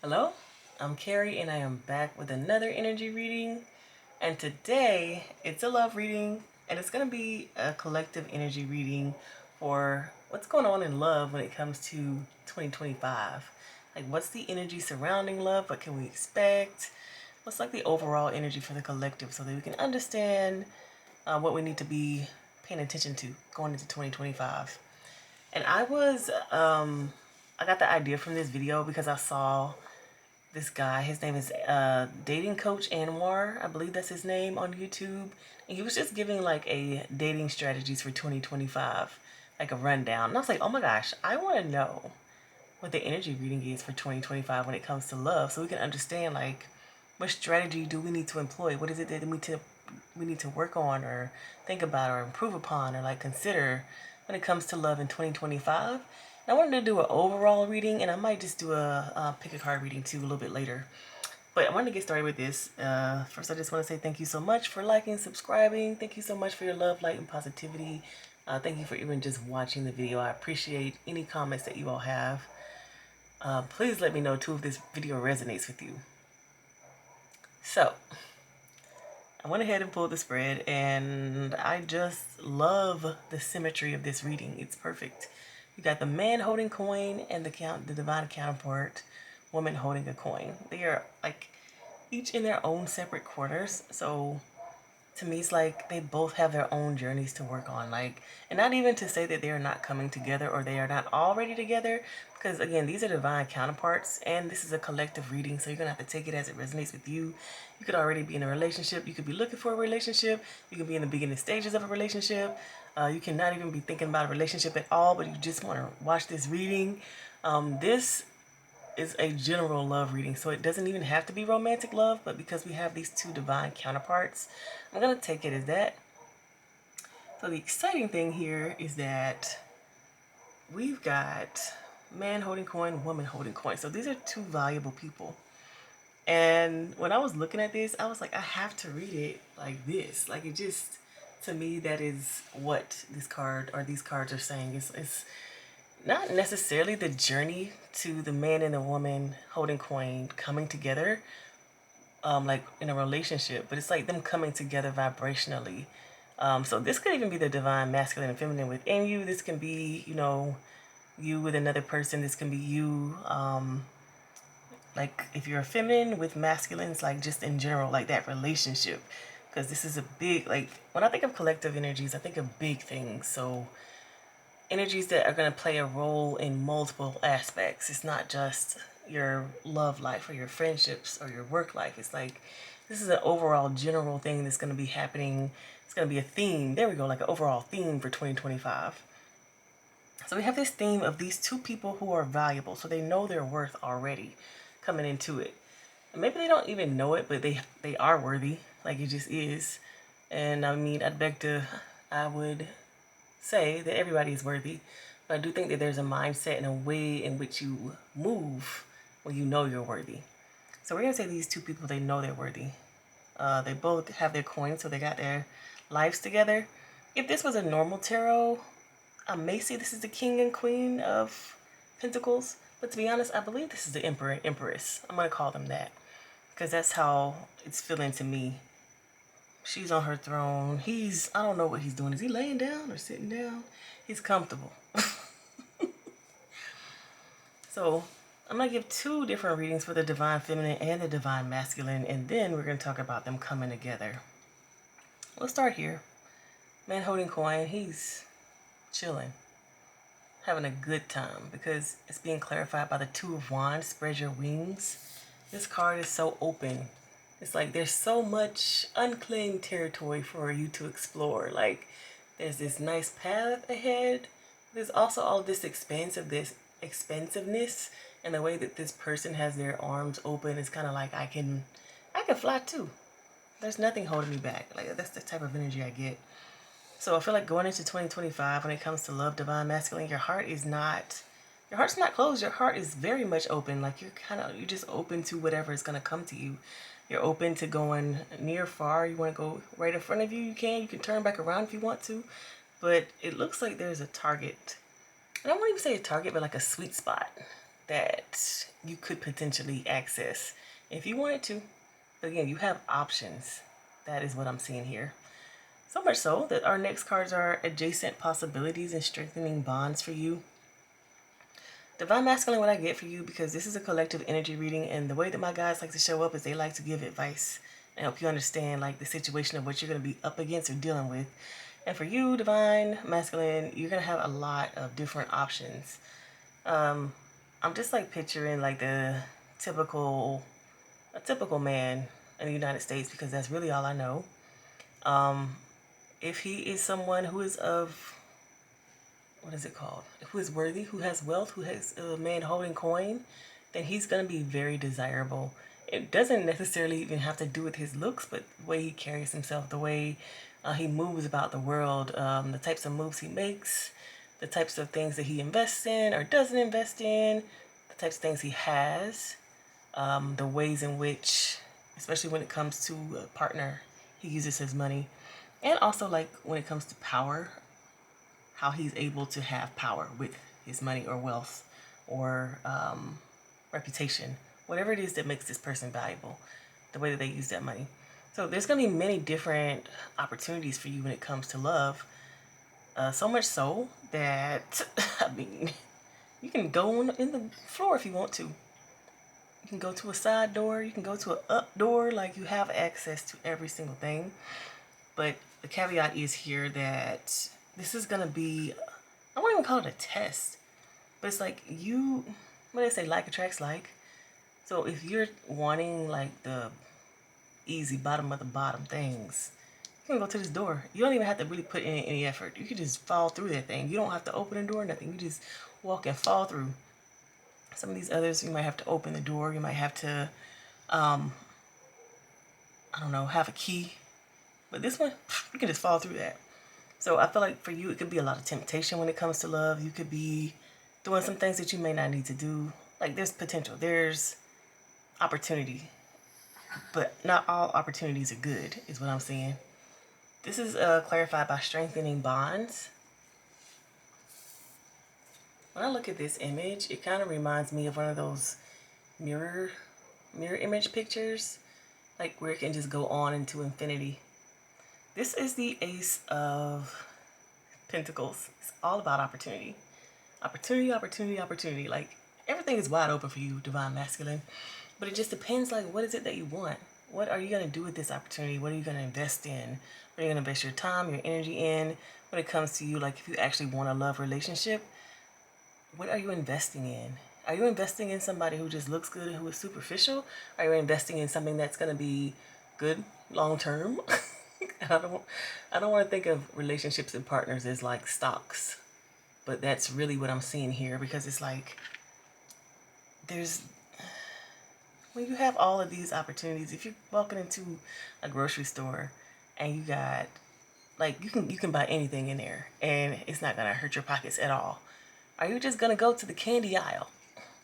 Hello, I'm Carrie and I am back with another energy reading. And today it's a love reading and it's going to be a collective energy reading for what's going on in love when it comes to 2025. Like, what's the energy surrounding love? What can we expect? What's like the overall energy for the collective so that we can understand what we need to be paying attention to going into 2025. And I got the idea from this video because I saw this guy. His name is Dating Coach Anwar. I believe that's his name on YouTube. And he was just giving like a dating strategies for 2025, like a rundown. And I was like, oh my gosh, I want to know what the energy reading is for 2025 when it comes to love, so we can understand like what strategy do we need to employ. What is it that we need to work on or think about or improve upon or like consider when it comes to love in 2025. And I wanted to do an overall reading, and I might just do a pick a card reading too a little bit later. But I wanted to get started with this. First, I just want to say thank you so much for liking, subscribing. Thank you so much for your love, light, and positivity. Thank you for even just watching the video. I appreciate any comments that you all have. Please let me know too if this video resonates with you. So, I went ahead and pulled the spread, and I just love the symmetry of this reading. It's perfect. You got the man holding coin and the divine counterpart, woman holding a coin. They are like each in their own separate corners. So to me, it's like they both have their own journeys to work on. Like, and not even to say that they are not coming together or they are not already together, because again, these are divine counterparts and this is a collective reading. So you're gonna have to take it as it resonates with you. You could already be in a relationship. You could be looking for a relationship. You could be in the beginning stages of a relationship. You cannot even be thinking about a relationship at all, but you just want to watch this reading. This is a general love reading, so it doesn't even have to be romantic love, but because we have these two divine counterparts, I'm going to take it as that. So the exciting thing here is that we've got man holding coin, woman holding coin. So these are two valuable people. And when I was looking at this, I was like, I have to read it like this. Like, it just, to me, that is what this card or these cards are saying. It's not necessarily the journey to the man and the woman holding coin coming together, like in a relationship, but it's like them coming together vibrationally. So this could even be the divine masculine and feminine within you. This can be, you with another person. This can be you, like if you're a feminine with masculines, like just in general, like that relationship. Because this is a big, like when I think of collective energies, I think of big things. So energies that are going to play a role in multiple aspects. It's not just your love life or your friendships or your work life. It's like this is an overall general thing that's going to be happening. It's going to be a theme. There we go, like an overall theme for 2025. So we have this theme of these two people who are valuable. So they know their worth already coming into it. And maybe they don't even know it, but they are worthy. Like, it just is. And I mean, I would say that everybody is worthy, but I do think that there's a mindset and a way in which you move when you know you're worthy. So we're gonna say these two people, they know they're worthy. They both have their coins, so they got their lives together. If this was a normal tarot, I may say this is the king and queen of pentacles, but to be honest, I believe this is the emperor and empress. I'm gonna call them that because that's how it's feeling to me. She's on her throne. I don't know what he's doing. Is he laying down or sitting down? He's comfortable. So I'm going to give two different readings for the divine feminine and the divine masculine, and then we're going to talk about them coming together. Let's start here. Man holding coin, he's chilling, having a good time because it's being clarified by the Two of Wands. Spread your wings. This card is so open. It's like there's so much unclaimed territory for you to explore. Like, there's this nice path ahead. There's also all this expansiveness, and the way that this person has their arms open is kind of like I can fly too. There's nothing holding me back. Like, that's the type of energy I get. So I feel like going into 2025, when it comes to love, divine masculine, your heart's not closed. Your heart is very much open. Like, you're just open to whatever is going to come to you. You're open to going near, far. You want to go right in front of you, you can. You can turn back around if you want to. But it looks like there's a target. And I won't even say a target, but like a sweet spot. that you could potentially access if you wanted to. But again, you have options. That is what I'm seeing here. So much so that our next cards are adjacent possibilities and strengthening bonds for you. Divine Masculine, what I get for you, because this is a collective energy reading, and the way that my guys like to show up is they like to give advice and help you understand like the situation of what you're going to be up against or dealing with. And for you, Divine Masculine, you're going to have a lot of different options. I'm just like picturing like a typical man in the United States, because that's really all I know. If he is someone who is of, what is it called? Who is worthy, who has wealth, who has a man holding coin, then he's going to be very desirable. It doesn't necessarily even have to do with his looks, but the way he carries himself, the way he moves about the world, the types of moves he makes, the types of things that he invests in or doesn't invest in, the types of things he has, the ways in which, especially when it comes to a partner, he uses his money. And also like when it comes to power, how he's able to have power with his money or wealth or reputation, whatever it is that makes this person valuable, the way that they use that money. So there's going to be many different opportunities for you when it comes to love. So much so that, I mean, you can go on in the floor if you want to. You can go to a side door, you can go to an up door, like you have access to every single thing. But the caveat is here that this is going to be, I won't even call it a test, but it's like you, what do they say, like attracts like. So if you're wanting like the easy bottom of the bottom things, you can go to this door. You don't even have to really put in any effort. You can just fall through that thing. You don't have to open the door, nothing. You just walk and fall through. Some of these others, you might have to open the door. You might have to, I don't know, have a key. But this one, you can just fall through that. So I feel like for you, it could be a lot of temptation when it comes to love. You could be doing some things that you may not need to do. Like there's potential, there's opportunity, but not all opportunities are good, is what I'm seeing. This is clarified by strengthening bonds. When I look at this image, it kind of reminds me of one of those mirror image pictures, like where it can just go on into infinity. This is the Ace of Pentacles. It's all about opportunity. Opportunity, opportunity, opportunity. Like everything is wide open for you, Divine Masculine. But it just depends, like, what is it that you want? What are you going to do with this opportunity? What are you going to invest in? What are you going to invest your time, your energy in? When it comes to you, like if you actually want a love relationship, what are you investing in? Are you investing in somebody who just looks good and who is superficial? Are you investing in something that's going to be good long term? And I don't want to think of relationships and partners as like stocks, but that's really what I'm seeing here, because it's like there's, when you have all of these opportunities, if you're walking into a grocery store and you got, like, you can buy anything in there and it's not gonna hurt your pockets at all. Are you just gonna go to the candy aisle?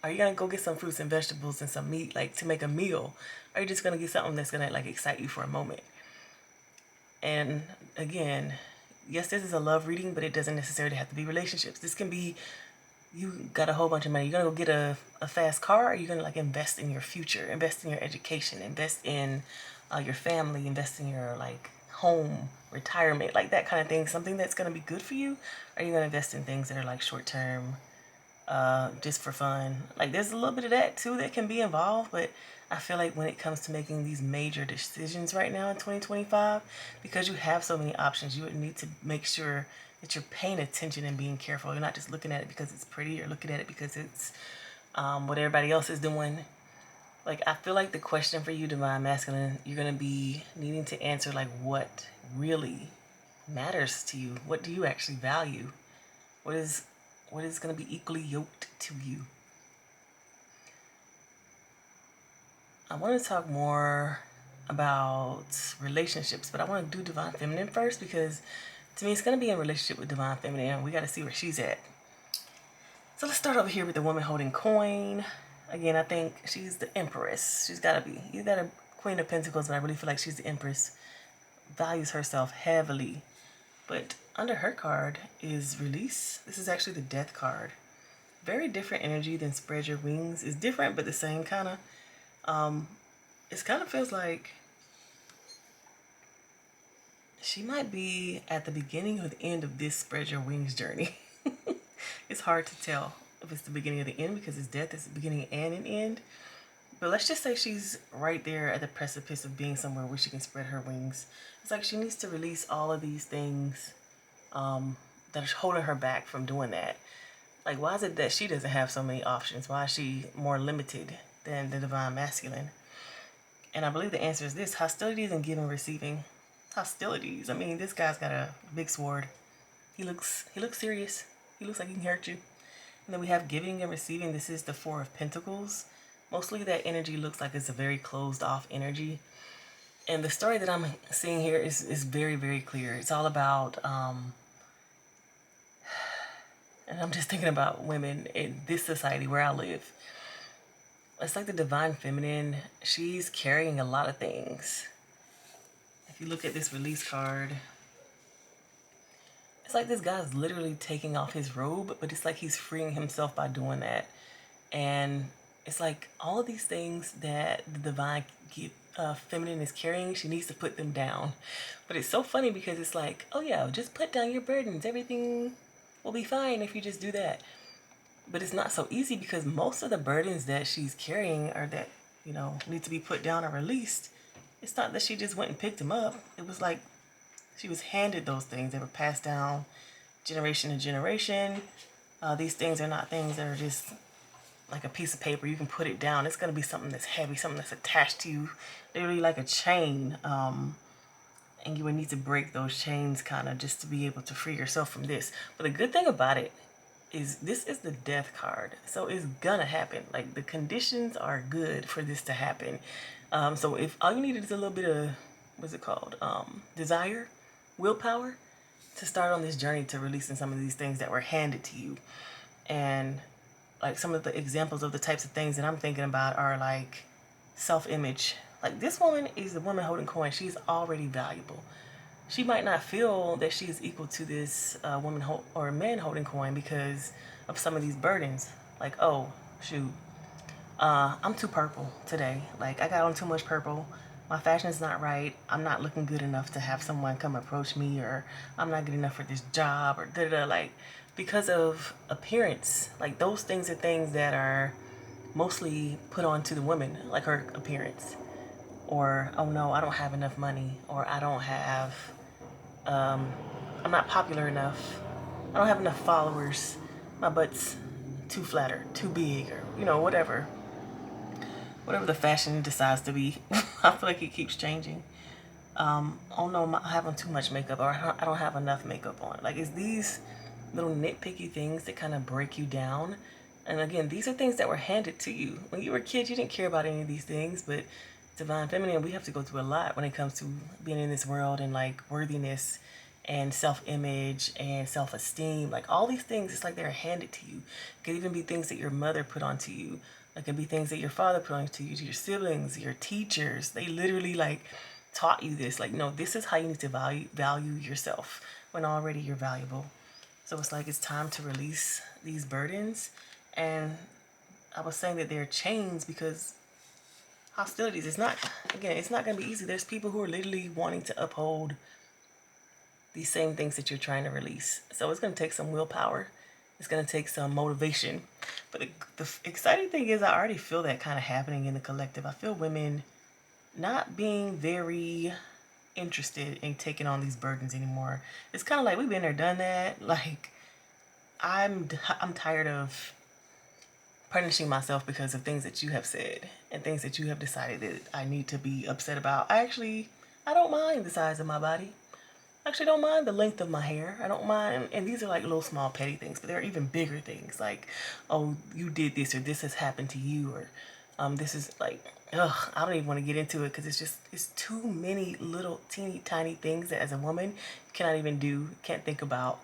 Are you gonna go get some fruits and vegetables and some meat, like to make a meal? Are you just gonna get something that's gonna like excite you for a moment? And again, yes, this is a love reading, but it doesn't necessarily have to be relationships. This can be, you got a whole bunch of money. You're gonna go get a fast car, or you're gonna like invest in your future, invest in your education, invest in your family, invest in your like home, retirement, like that kind of thing. Something that's gonna be good for you. Or are you gonna invest in things that are like short term, just for fun? Like there's a little bit of that too that can be involved, but I feel like when it comes to making these major decisions right now in 2025, because you have so many options, you would need to make sure that you're paying attention and being careful. You're not just looking at it because it's pretty, or looking at it because it's what everybody else is doing. Like I feel like the question for you, Divine Masculine, you're gonna be needing to answer like what really matters to you. What do you actually value? What is gonna be equally yoked to you? I want to talk more about relationships, but I want to do Divine Feminine first, because to me it's going to be in relationship with Divine Feminine, and we got to see where she's at. So let's start over here with the woman holding coin. Again, I think she's the Empress. She's got to be. You got a Queen of Pentacles, but I really feel like she's the Empress. Values herself heavily. But under her card is release. This is actually the Death card. very different energy than spread your wings. It's different, but the same kind of. It kind of feels like she might be at the beginning or the end of this spread your wings journey. It's hard to tell if it's the beginning or the end because it's death. It's the beginning and an end. But let's just say she's right there at the precipice of being somewhere where she can spread her wings. It's like she needs to release all of these things that are holding her back from doing that. Like, why is it that she doesn't have so many options? Why is she more limited than the divine masculine? And I believe the answer is this: hostilities and giving, receiving. Hostilities. I mean, this guy's got a big sword. He looks serious. He looks like he can hurt you. And then we have giving and receiving. This is the Four of Pentacles. Mostly that energy looks like it's a very closed off energy. And the story that I'm seeing here is very, very clear. It's all about, and I'm just thinking about women in this society where I live. It's like the divine feminine. She's carrying a lot of things. If you look at this release card, it's like this guy's literally taking off his robe, but it's like he's freeing himself by doing that. And it's like all of these things that the divine feminine is carrying, she needs to put them down. But it's so funny because it's like, oh yeah, just put down your burdens. Everything will be fine if you just do that. But it's not so easy because most of the burdens that she's carrying or that, need to be put down or released, it's not that she just went and picked them up. It was like she was handed those things. They were passed down generation to generation. These things are not things that are just like a piece of paper. You can put it down. It's going to be something that's heavy, something that's attached to you, literally like a chain. And you would need to break those chains kind of just to be able to free yourself from this. But the good thing about it is this is the death card. So it's going to happen. Like the conditions are good for this to happen. So if all you need is a little bit of, what's it called? Desire, willpower to start on this journey to releasing some of these things that were handed to you. And like some of the examples of the types of things that I'm thinking about are like self-image. Like this woman is a woman holding coin. She's already valuable. She might not feel that she is equal to this woman or man holding coin because of some of these burdens. Like, oh, shoot. I'm too purple today. Like I got on too much purple. My fashion's not right. I'm not looking good enough to have someone come approach me, or I'm not good enough for this job, or da-da-da. Like because of appearance. Like those things are things that are mostly put on to the woman, like her appearance. Or, oh no, I don't have enough money, or I don't have, I'm not popular enough. I don't have enough followers. My butt's too flat or too big, or whatever the fashion decides to be. I feel like it keeps changing. Oh no, I have on too much makeup, or I don't have enough makeup on. Like it's these little nitpicky things that kind of break you down. And again, these are things that were handed to you. When you were a kid, you didn't care about any of these things, but divine feminine, we have to go through a lot when it comes to being in this world and like worthiness and self-image and self-esteem. Like all these things, it's like they're handed to you. It could even be things that your mother put onto you. It could be things that your father put onto you, to your siblings, your teachers. They literally like taught you this. Like, no, this is how you need to value yourself when already you're valuable. So it's like it's time to release these burdens. And I was saying that they're chains because hostilities, it's not going to be easy. There's people who are literally wanting to uphold these same things that you're trying to release. So it's going to take some willpower. It's going to take some motivation. But the exciting thing is I already feel that kind of happening in the collective. I feel women not being very interested in taking on these burdens anymore. It's kind of like we've been there, done that. Like I'm tired of punishing myself because of things that you have said and things that you have decided that I need to be upset about. I don't mind the size of my body. I actually don't mind the length of my hair. I don't mind, and these are like little small petty things, but there are even bigger things like, oh, you did this, or this has happened to you, or this is like, ugh, I don't even want to get into it because it's too many little teeny tiny things that as a woman you cannot even do, can't think about.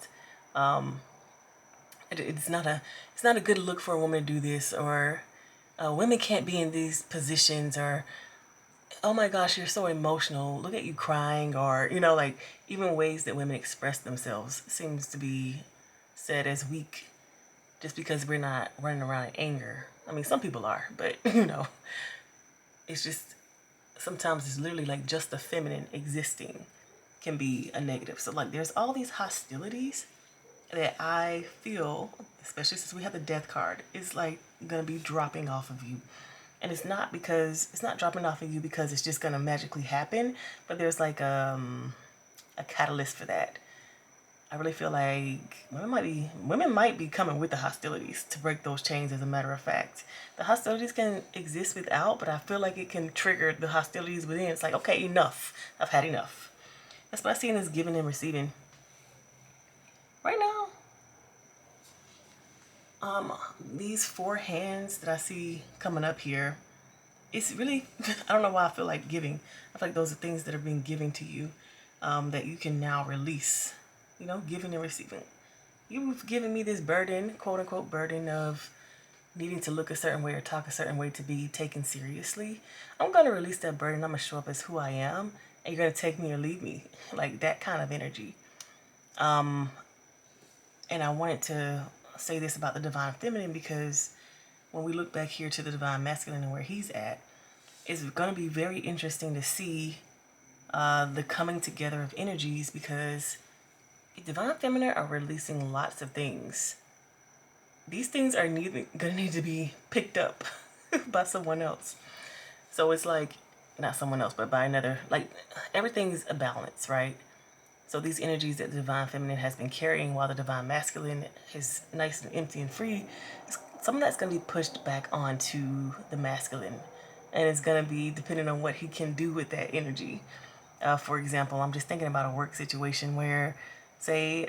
It's not a good look for a woman to do this, or women can't be in these positions, or oh my gosh, you're so emotional, look at you crying, or like even ways that women express themselves seems to be said as weak just because we're not running around in anger. I mean, some people are, but it's just sometimes it's literally like just the feminine existing can be a negative. So like there's all these hostilities that I feel, especially since we have the death card, is like gonna be dropping off of you. And it's not dropping off of you because it's just gonna magically happen, but there's like a catalyst for that. I really feel like women might be coming with the hostilities to break those chains. As a matter of fact, the hostilities can exist without, but I feel like it can trigger the hostilities within. It's like, okay, enough. I've had enough. That's what I see in this giving and receiving. Right now, these four hands that I see coming up here, it's really, I don't know why I feel like giving. I feel like those are things that are being given to you, that you can now release. Giving and receiving. You've given me this burden, quote unquote burden, of needing to look a certain way or talk a certain way to be taken seriously. I'm going to release that burden. I'm going to show up as who I am, and you're going to take me or leave me. Like that kind of energy. And I wanted to say this about the divine feminine because when we look back here to the divine masculine and where he's at, it's going to be very interesting to see the coming together of energies, because divine feminine are releasing lots of things. These things are gonna need to be picked up by someone else. So it's like, not someone else, but by another. Like everything's a balance, right? So these energies that the divine feminine has been carrying while the divine masculine is nice and empty and free, some of that's gonna be pushed back onto the masculine. And it's gonna be depending on what he can do with that energy. For example, I'm just thinking about a work situation where, say,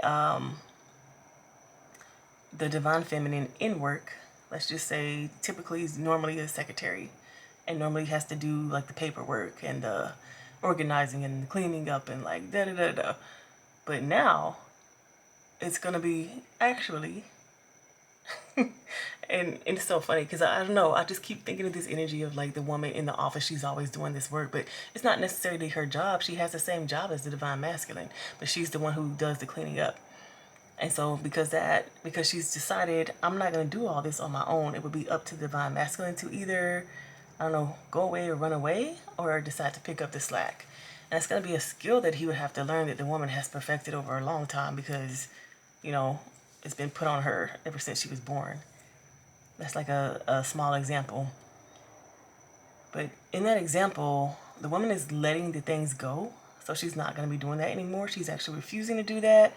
the divine feminine in work, let's just say, typically is normally a secretary, and normally has to do like the paperwork and the organizing and cleaning up and like da da da da. But now it's gonna be actually and it's so funny because I don't know, I just keep thinking of this energy of like the woman in the office. She's always doing this work, but it's not necessarily her job. She has the same job as the divine masculine, but she's the one who does the cleaning up. And so because she's decided, I'm not going to do all this on my own, it would be up to the divine masculine to either, I don't know, go away or run away, or decide to pick up the slack. And it's going to be a skill that he would have to learn, that the woman has perfected over a long time, because it's been put on her ever since she was born. That's like a small example. But in that example, the woman is letting the things go. So she's not going to be doing that anymore. She's actually refusing to do that.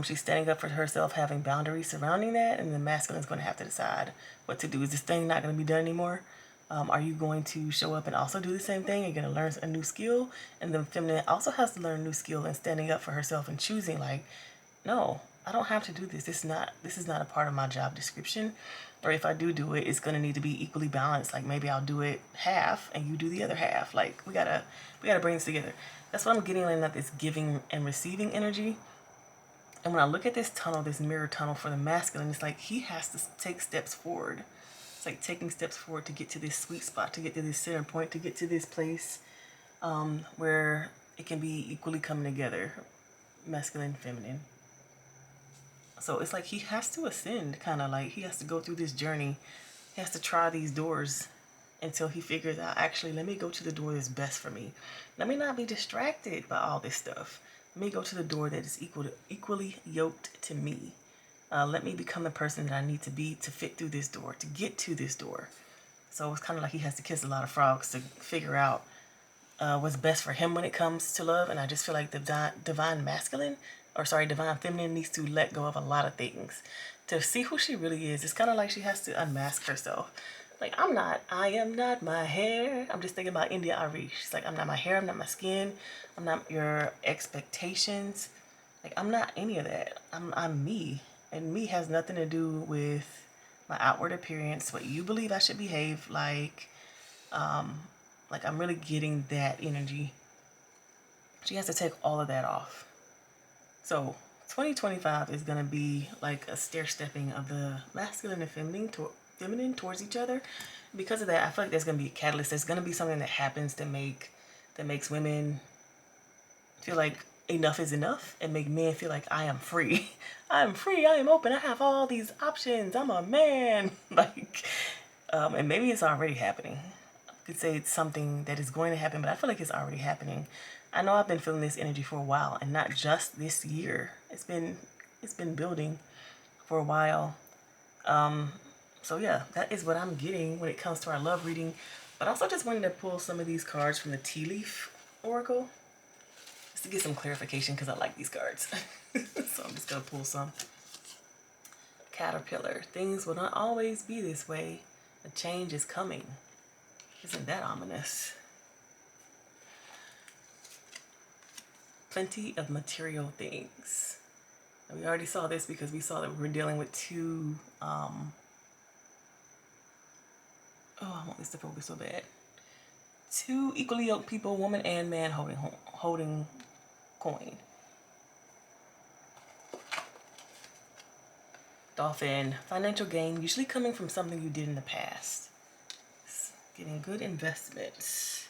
She's standing up for herself, having boundaries surrounding that. And the masculine is going to have to decide what to do. Is this thing not going to be done anymore? Are you going to show up and also do the same thing? You're going to learn a new skill. And the feminine also has to learn a new skill in standing up for herself and choosing, like, no, I don't have to do this. This is not a part of my job description. Or if I do it, it's going to need to be equally balanced. Like maybe I'll do it half and you do the other half. Like we gotta bring this together. That's what I'm getting at, this giving and receiving energy. And when I look at this tunnel, this mirror tunnel for the masculine, it's like he has to take steps forward. It's like taking steps forward to get to this sweet spot, to get to this center point, to get to this place where it can be equally coming together, masculine, feminine. So it's like he has to ascend, kind of like he has to go through this journey. He has to try these doors until he figures out, actually, let me go to the door that's best for me. Let me not be distracted by all this stuff. Let me go to the door that is equally yoked to me. Let me become the person that I need to be to fit through this door, to get to this door. So it's kind of like he has to kiss a lot of frogs to figure out what's best for him when it comes to love. And I just feel like the divine feminine needs to let go of a lot of things to see who she really is. It's kind of like she has to unmask herself. Like, I am not my hair. I'm just thinking about India Ari. She's like, I'm not my hair, I'm not my skin, I'm not your expectations. Like, I'm not any of that. I'm me. And me has nothing to do with my outward appearance, what you believe I should behave like. I'm really getting that energy. She has to take all of that off. So 2025 is going to be like a stair-stepping of the masculine and feminine towards each other. Because of that, I feel like there's going to be a catalyst. There's going to be something that happens that makes women feel like enough is enough and make men feel like I am free. I am free, I am open, I have all these options, I'm a man. Like, and maybe it's already happening. I could say it's something that is going to happen, but I feel like it's already happening. I know I've been feeling this energy for a while, and not just this year. It's been building for a while. So yeah, that is what I'm getting when it comes to our love reading. But I also just wanted to pull some of these cards from the Tea Leaf Oracle just to get some clarification because I like these cards. So I'm just gonna pull some. Caterpillar. Things will not always be this way. A change is coming. Isn't that ominous? Plenty of material things. And we already saw this because we saw that we were dealing with two oh, I want this to focus so bad. Two equally yoked people, woman and man, holding coin. Dolphin, financial gain, usually coming from something you did in the past. Getting good investments.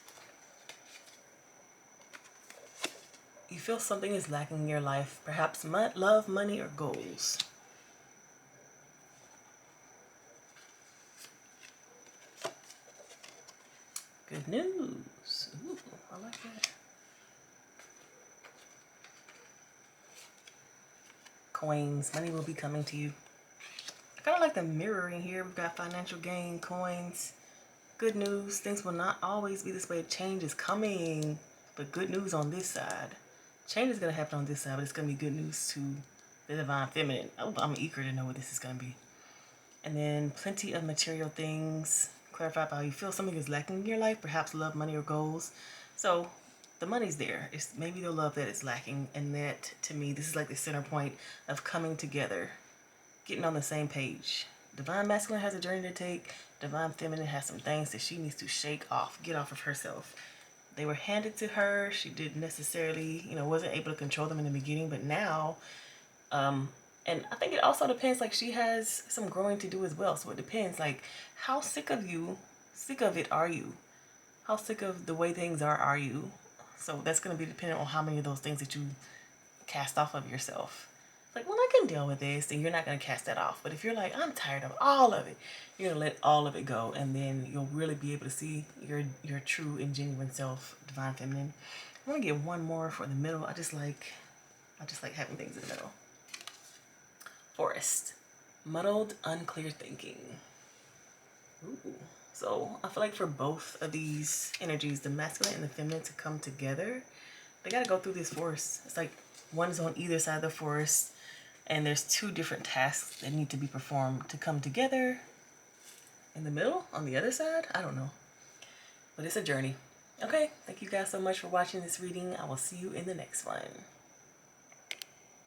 You feel something is lacking in your life, perhaps love, money, or goals. Good news. Ooh, I like that. Coins. Money will be coming to you. I kind of like the mirroring here. We've got financial gain, coins. Good news. Things will not always be this way. Change is coming. But good news on this side. Change is going to happen on this side, but it's going to be good news to the divine feminine. Oh, I'm eager to know what this is going to be. And then plenty of material things. Clarify how you feel something is lacking in your life, perhaps love, money, or goals. So the money's there. It's maybe the love that is lacking, and that to me, this is like the center point of coming together, getting on the same page. Divine masculine has a journey to take. Divine feminine has some things that she needs to shake off, get off of herself. They were handed to her. She didn't necessarily, wasn't able to control them in the beginning, but now, and I think it also depends, like she has some growing to do as well. So it depends, like how sick of it are you? How sick of the way things are you? So that's going to be dependent on how many of those things that you cast off of yourself. Like, well, I can deal with this, then you're not going to cast that off. But if you're like, I'm tired of all of it, you're going to let all of it go. And then you'll really be able to see your true and genuine self, divine feminine. I'm going to get one more for the middle. I just like having things in the middle. Forest. Muddled, unclear thinking. Ooh. So I feel like for both of these energies, the masculine and the feminine, to come together, they got to go through this forest. It's like one's on either side of the forest, and there's two different tasks that need to be performed to come together. In the middle, on the other side, I don't know. But it's a journey. Okay, thank you guys so much for watching this reading. I will see you in the next one.